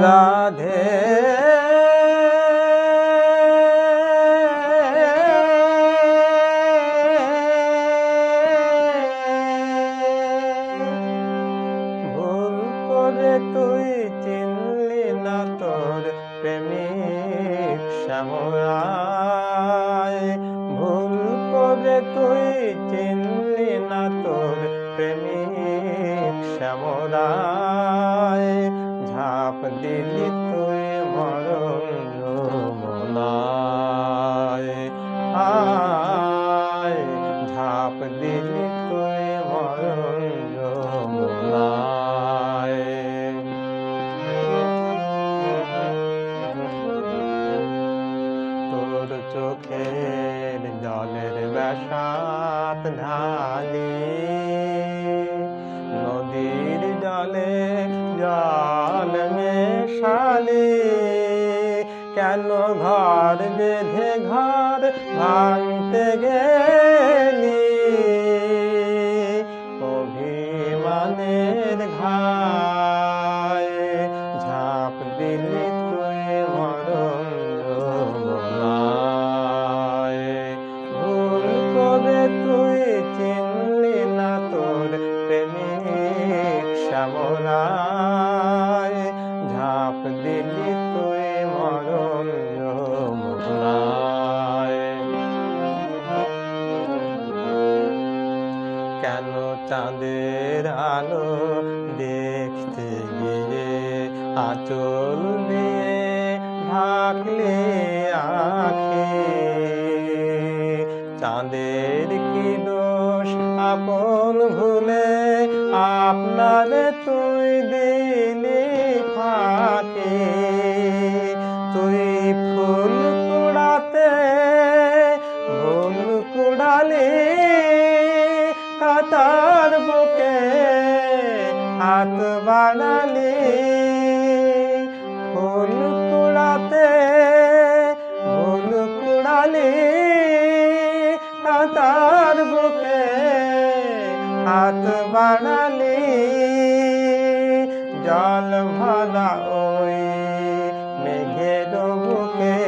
রাধে ভুল করে তুই চিনলি না তোর প্রেমিক শ্যামরায়, ভুল করে তুই চিনলি না তোর প্রেমিক শ্যামরায়, ঝাঁপ দিলি তুই মরণ যমুনায়, হায় ঝাঁপ দিলি তুই মরণ যমুনায়। তোর চোখের জলের বেশাত ঢালি, নদীর জলে জল মেশালি, কেন ঘর বেঁধে ঘর ভাঙতে গেলি, অভিমানের ঘায় ঝাঁপ দিলি তুই মরণ যমুনায়, ভুল করে তুই চিনলি না তোর প্রেমিক শ্যামরায়, ঝাঁপ দিলি তুই মরণ যমুনায়। কেন চাঁদের আলো দেখতে গিয়ে আঁচল দিয়ে ঢাকলে আঁখি, চাঁদের কি দোষ আপন ভুলে আপনারে তুই দিলি ফাঁকি, তুই ফুল কুড়াতে ভুল কুড়ালি, কাতার বুকে হাত বাড়ালি, ফুল কুড়াতে ভুল কুড়ালি, কাতার বুকে হাত বাড়ালি, জল ভরা ওই মেঘের বুকে,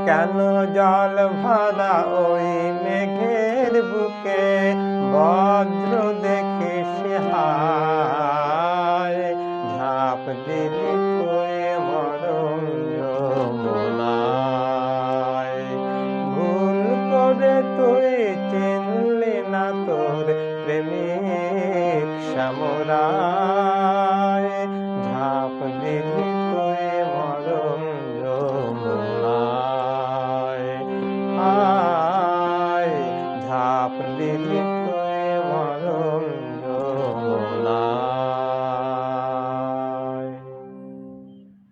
কেন জল ভরা ওই মেঘের বুকে, বজ্র দেখিস হায় ঝাঁপ দিলি তুই মরণ যমুনায়, ভুল করে তুই চিনলি না তোর প্রেমিক শ্যামরায়, ঝাঁপ দিলি তুই মরণ যমুনায়, হায় ঝাঁপ দিলি